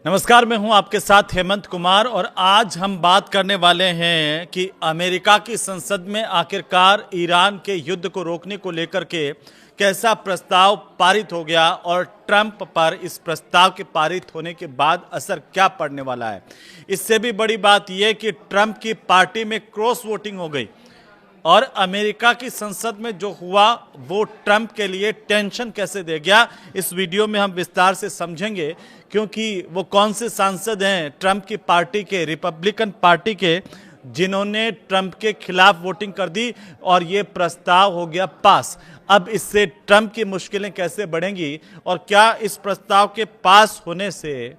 नमस्कार, मैं हूं आपके साथ हेमंत कुमार और आज हम बात करने वाले हैं कि अमेरिका की संसद में आखिरकार ईरान के युद्ध को रोकने को लेकर के कैसा प्रस्ताव पारित हो गया और ट्रंप पर इस प्रस्ताव के पारित होने के बाद असर क्या पड़ने वाला है। इससे भी बड़ी बात यह कि ट्रंप की पार्टी में क्रॉस वोटिंग हो गई और अमेरिका की संसद में जो हुआ वो ट्रंप के लिए टेंशन कैसे दे गया, इस वीडियो में हम विस्तार से समझेंगे। क्योंकि वो कौन से सांसद हैं ट्रंप की पार्टी के, रिपब्लिकन पार्टी के, जिन्होंने ट्रंप के खिलाफ वोटिंग कर दी और ये प्रस्ताव हो गया पास। अब इससे ट्रंप की मुश्किलें कैसे बढ़ेंगी और क्या इस प्रस्ताव के पास होने से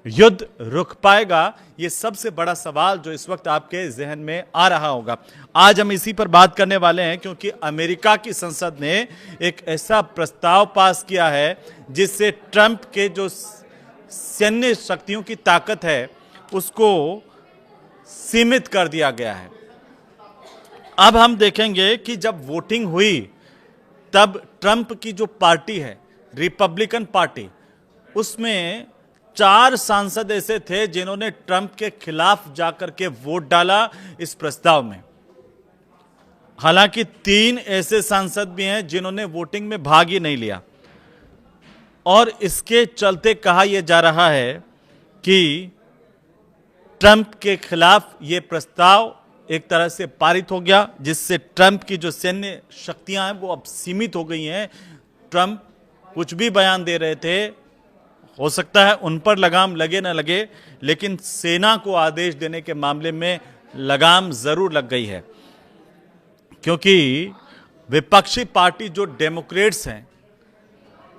युद्ध रुक पाएगा, ये सबसे बड़ा सवाल जो इस वक्त आपके जहन में आ रहा होगा। आज हम इसी पर बात करने वाले हैं क्योंकि अमेरिका की संसद ने एक ऐसा प्रस्ताव पास किया है जिससे ट्रंप के जो सैन्य शक्तियों की ताकत है उसको सीमित कर दिया गया है। अब हम देखेंगे कि जब वोटिंग हुई तब ट्रंप की जो पार्टी है, रिपब्लिकन पार्टी, उसमें 4 सांसद ऐसे थे जिन्होंने ट्रंप के खिलाफ जाकर के वोट डाला इस प्रस्ताव में। हालांकि 3 ऐसे सांसद भी हैं जिन्होंने वोटिंग में भाग ही नहीं लिया और इसके चलते कहा यह जा रहा है कि ट्रंप के खिलाफ यह प्रस्ताव एक तरह से पारित हो गया, जिससे ट्रंप की जो सैन्य शक्तियां हैं वो अब सीमित हो गई हैं। ट्रंप कुछ भी बयान दे रहे थे, हो सकता है उन पर लगाम लगे ना लगे, लेकिन सेना को आदेश देने के मामले में लगाम जरूर लग गई है। क्योंकि विपक्षी पार्टी जो डेमोक्रेट्स हैं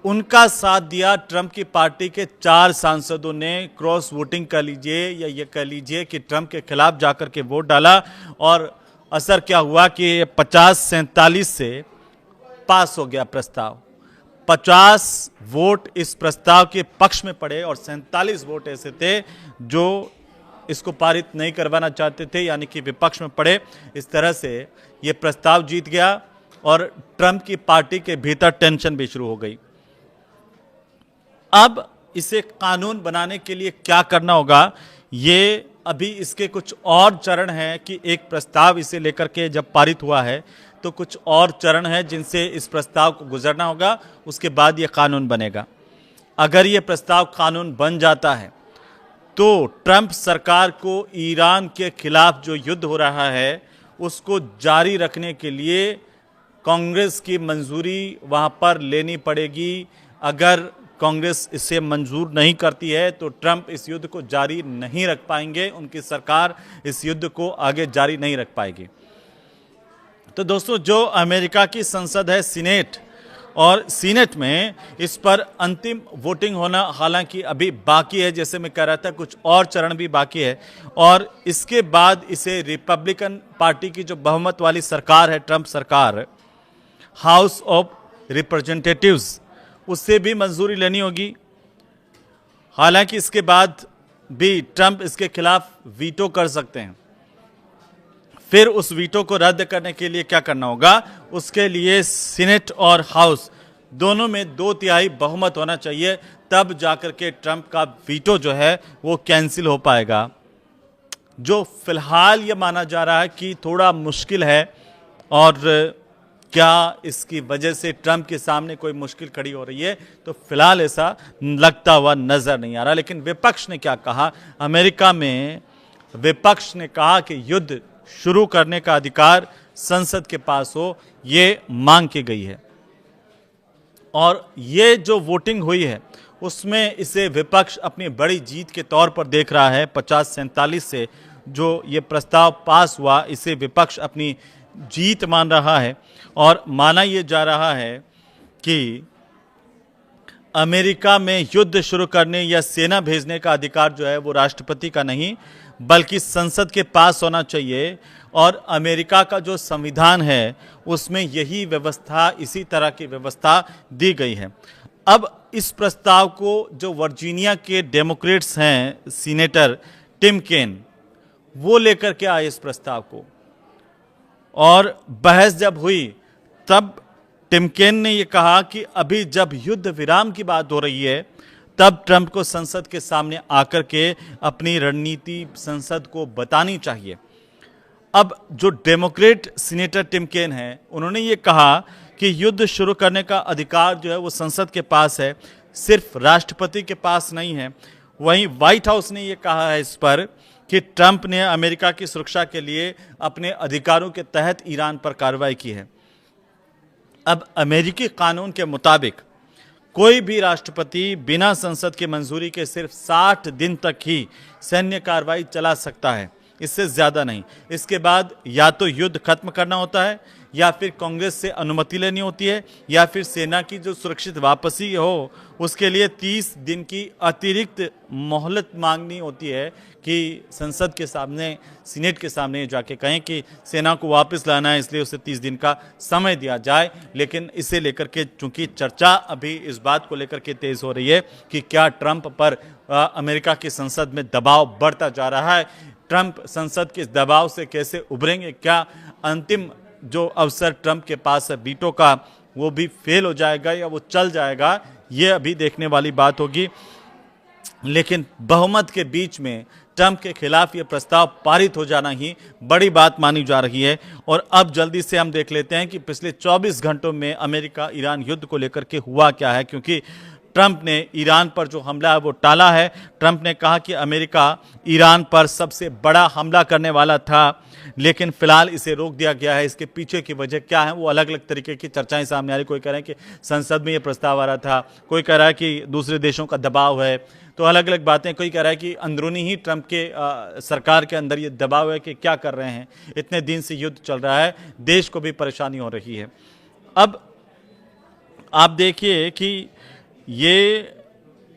उनका साथ दिया ट्रंप की पार्टी के 4 सांसदों ने। क्रॉस वोटिंग कर लीजिए या ये कह लीजिए कि ट्रंप के खिलाफ जाकर के वोट डाला और असर क्या हुआ कि 50-47 से पास हो गया प्रस्ताव। 50 वोट इस प्रस्ताव के पक्ष में पड़े और 47 वोट ऐसे थे जो इसको पारित नहीं करवाना चाहते थे, यानी कि विपक्ष में पड़े। इस तरह से यह प्रस्ताव जीत गया और ट्रंप की पार्टी के भीतर टेंशन भी शुरू हो गई। अब इसे कानून बनाने के लिए क्या करना होगा, ये अभी इसके कुछ और चरण हैं कि एक प्रस्ताव इसे लेकर के जब पारित हुआ है तो कुछ और चरण है जिनसे इस प्रस्ताव को गुजरना होगा, उसके बाद ये कानून बनेगा। अगर ये प्रस्ताव कानून बन जाता है तो ट्रंप सरकार को ईरान के खिलाफ जो युद्ध हो रहा है उसको जारी रखने के लिए कांग्रेस की मंजूरी वहाँ पर लेनी पड़ेगी। अगर कांग्रेस इसे मंजूर नहीं करती है तो ट्रंप इस युद्ध को जारी नहीं रख पाएंगे, उनकी सरकार इस युद्ध को आगे जारी नहीं रख पाएगी। तो दोस्तों, जो अमेरिका की संसद है सीनेट, और सीनेट में इस पर अंतिम वोटिंग होना हालांकि अभी बाकी है, जैसे मैं कह रहा था कुछ और चरण भी बाकी है, और इसके बाद इसे रिपब्लिकन पार्टी की जो बहुमत वाली सरकार है, ट्रंप सरकार, हाउस ऑफ रिप्रेजेंटेटिव्स, उससे भी मंजूरी लेनी होगी। हालांकि इसके बाद भी ट्रंप इसके खिलाफ वीटो कर सकते हैं। फिर उस वीटो को रद्द करने के लिए क्या करना होगा, उसके लिए सीनेट और हाउस दोनों में 2/3 बहुमत होना चाहिए, तब जाकर के ट्रंप का वीटो जो है वो कैंसिल हो पाएगा। जो फिलहाल ये माना जा रहा है कि थोड़ा मुश्किल है, और क्या इसकी वजह से ट्रंप के सामने कोई मुश्किल खड़ी हो रही है, तो फिलहाल ऐसा लगता हुआ नजर नहीं आ रहा। लेकिन विपक्ष ने क्या कहा, अमेरिका में विपक्ष ने कहा कि युद्ध शुरू करने का अधिकार संसद के पास हो, ये मांग की गई है। और ये जो वोटिंग हुई है उसमें इसे विपक्ष अपनी बड़ी जीत के तौर पर देख रहा है। 50-47 से जो ये प्रस्ताव पास हुआ, इसे विपक्ष अपनी जीत मान रहा है और माना यह जा रहा है कि अमेरिका में युद्ध शुरू करने या सेना भेजने का अधिकार जो है वो राष्ट्रपति का नहीं बल्कि संसद के पास होना चाहिए। और अमेरिका का जो संविधान है उसमें यही व्यवस्था, इसी तरह की व्यवस्था दी गई है। अब इस प्रस्ताव को जो वर्जीनिया के डेमोक्रेट्स हैं, सीनेटर टिम केन, वो लेकर के आए इस प्रस्ताव को, और बहस जब हुई तब टिम केन ने यह कहा कि अभी जब युद्ध विराम की बात हो रही है तब ट्रंप को संसद के सामने आकर के अपनी रणनीति संसद को बतानी चाहिए। अब जो डेमोक्रेट सीनेटर टिम केन है, उन्होंने ये कहा कि युद्ध शुरू करने का अधिकार जो है वो संसद के पास है, सिर्फ राष्ट्रपति के पास नहीं है। वहीं व्हाइट हाउस ने ये कहा है इस पर कि ट्रंप ने अमेरिका की सुरक्षा के लिए अपने अधिकारों के तहत ईरान पर कार्रवाई की है। अब अमेरिकी कानून के मुताबिक कोई भी राष्ट्रपति बिना संसद की मंजूरी के सिर्फ 60 दिन तक ही सैन्य कार्रवाई चला सकता है, इससे ज्यादा नहीं। इसके बाद या तो युद्ध खत्म करना होता है, या फिर कांग्रेस से अनुमति लेनी होती है, या फिर सेना की जो सुरक्षित वापसी हो उसके लिए 30 दिन की अतिरिक्त मोहलत मांगनी होती है कि संसद के सामने, सीनेट के सामने जाके कहें कि सेना को वापस लाना है, इसलिए उसे 30 दिन का समय दिया जाए। लेकिन इसे लेकर के चूंकि चर्चा अभी इस बात को लेकर के तेज हो रही है कि क्या ट्रंप पर अमेरिका की संसद में दबाव बढ़ता जा रहा है, ट्रंप संसद के दबाव से कैसे उभरेंगे, क्या अंतिम जो अवसर ट्रंप के पास है वीटो का वो भी फेल हो जाएगा या वो चल जाएगा, ये अभी देखने वाली बात होगी। लेकिन बहुमत के बीच में ट्रंप के खिलाफ ये प्रस्ताव पारित हो जाना ही बड़ी बात मानी जा रही है। और अब जल्दी से हम देख लेते हैं कि पिछले 24 घंटों में अमेरिका ईरान युद्ध को लेकर के हुआ क्या है, क्योंकि ट्रंप ने ईरान पर जो हमला है वो टाला है। ट्रंप ने कहा कि अमेरिका ईरान पर सबसे बड़ा हमला करने वाला था, लेकिन फिलहाल इसे रोक दिया गया है। इसके पीछे की वजह क्या है, वो अलग अलग तरीके की चर्चाएं सामने आ रही। कोई कह रहा है कि संसद में ये प्रस्ताव आ रहा था, कोई कह रहा है कि दूसरे देशों का दबाव है, तो अलग अलग बातें। कोई कह रहा है कि अंदरूनी ही ट्रंप के सरकार के अंदर ये दबाव है कि क्या कर रहे हैं, इतने दिन से युद्ध चल रहा है, देश को भी परेशानी हो रही है। अब आप देखिए कि ये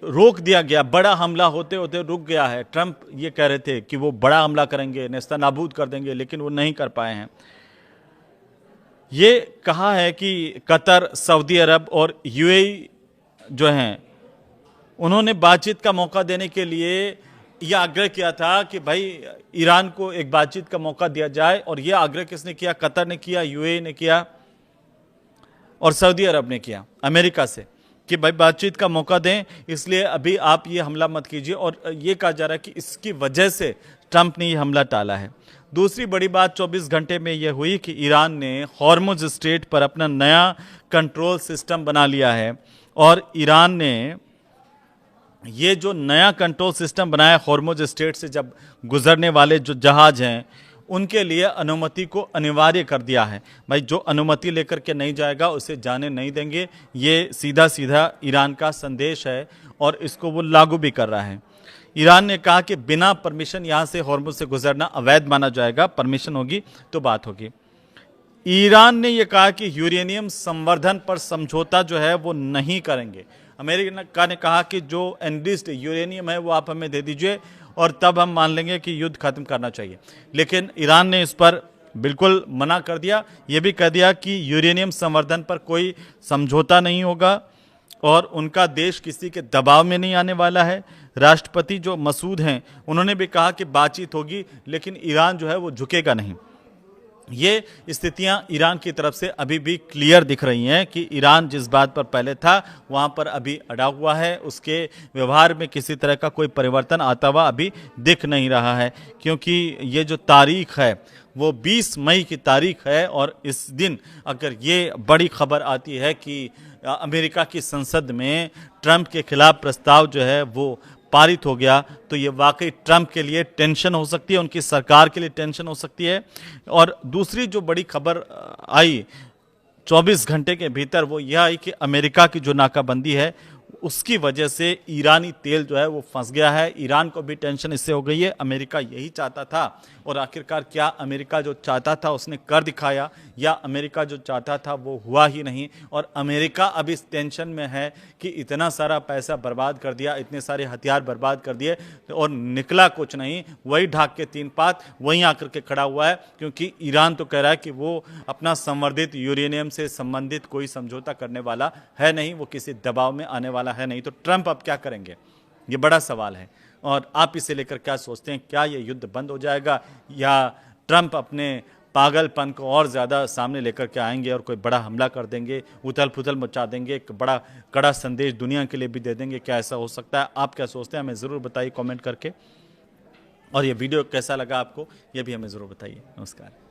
रोक दिया गया, बड़ा हमला होते होते रुक गया है। ट्रंप ये कह रहे थे कि वो बड़ा हमला करेंगे, नेस्तनाबूद कर देंगे, लेकिन वो नहीं कर पाए हैं। ये कहा है कि कतर, सऊदी अरब और यूएई जो हैं, उन्होंने बातचीत का मौका देने के लिए यह आग्रह किया था कि भाई ईरान को एक बातचीत का मौका दिया जाए। और यह आग्रह किसने किया? कतर ने किया, यूएई ने किया और सऊदी अरब ने किया अमेरिका से कि भाई बातचीत का मौका दें, इसलिए अभी आप ये हमला मत कीजिए। और ये कहा जा रहा है कि इसकी वजह से ट्रंप ने ये हमला टाला है। दूसरी बड़ी बात 24 घंटे में यह हुई कि ईरान ने हॉर्मुज स्ट्रेट पर अपना नया कंट्रोल सिस्टम बना लिया है। और ईरान ने ये जो नया कंट्रोल सिस्टम बनाया हॉर्मुज स्ट्रेट से जब गुजरने वाले जो जहाज हैं उनके लिए अनुमति को अनिवार्य कर दिया है। भाई जो अनुमति लेकर के नहीं जाएगा उसे जाने नहीं देंगे, ये सीधा सीधा ईरान का संदेश है और इसको वो लागू भी कर रहा है। ईरान ने कहा कि बिना परमिशन यहाँ से हॉर्मुज से गुजरना अवैध माना जाएगा, परमिशन होगी तो बात होगी। ईरान ने यह कहा कि यूरेनियम संवर्धन पर समझौता जो है वो नहीं करेंगे। अमेरिका ने कहा कि जो एनरिच्ड यूरेनियम है वो आप हमें दे दीजिए और तब हम मान लेंगे कि युद्ध खत्म करना चाहिए। लेकिन ईरान ने इस पर बिल्कुल मना कर दिया, ये भी कह दिया कि यूरेनियम संवर्धन पर कोई समझौता नहीं होगा और उनका देश किसी के दबाव में नहीं आने वाला है। राष्ट्रपति जो मसूद हैं उन्होंने भी कहा कि बातचीत होगी, लेकिन ईरान जो है वो झुकेगा नहीं। ये स्थितियां ईरान की तरफ से अभी भी क्लियर दिख रही हैं कि ईरान जिस बात पर पहले था वहां पर अभी अड़ा हुआ है, उसके व्यवहार में किसी तरह का कोई परिवर्तन आता हुआ अभी दिख नहीं रहा है। क्योंकि ये जो तारीख है वो 20 मई की तारीख है और इस दिन अगर ये बड़ी खबर आती है कि अमेरिका की संसद में ट्रंप के खिलाफ प्रस्ताव जो है वो पारित हो गया, तो ये वाकई ट्रंप के लिए टेंशन हो सकती है, उनकी सरकार के लिए टेंशन हो सकती है। और दूसरी जो बड़ी खबर आई 24 घंटे के भीतर वो यह आई कि अमेरिका की जो नाकाबंदी है उसकी वजह से ईरानी तेल जो है वो फंस गया है। ईरान को भी टेंशन इससे हो गई है। अमेरिका यही चाहता था और आखिरकार क्या अमेरिका जो चाहता था उसने कर दिखाया या अमेरिका जो चाहता था वो हुआ ही नहीं। और अमेरिका अब इस टेंशन में है कि इतना सारा पैसा बर्बाद कर दिया, इतने सारे हथियार बर्बाद कर दिए और निकला कुछ नहीं, वही ढाक के तीन पात वहीं आकर के खड़ा हुआ है। क्योंकि ईरान तो कह रहा है कि वो अपना संवर्धित यूरेनियम से संबंधित कोई समझौता करने वाला है नहीं, वो किसी दबाव में आने वाला है नहीं। तो ट्रंप अब क्या करेंगे, ये बड़ा सवाल है। और आप इसे लेकर क्या सोचते हैं? क्या ये युद्ध बंद हो जाएगा या ट्रंप अपने पागलपन को और ज़्यादा सामने लेकर के आएंगे और कोई बड़ा हमला कर देंगे, उथल पुथल मचा देंगे, एक बड़ा कड़ा संदेश दुनिया के लिए भी दे देंगे। क्या ऐसा हो सकता है? आप क्या सोचते हैं? हमें ज़रूर बताइए कमेंट करके। और ये वीडियो कैसा लगा आपको, ये भी हमें ज़रूर बताइए। नमस्कार।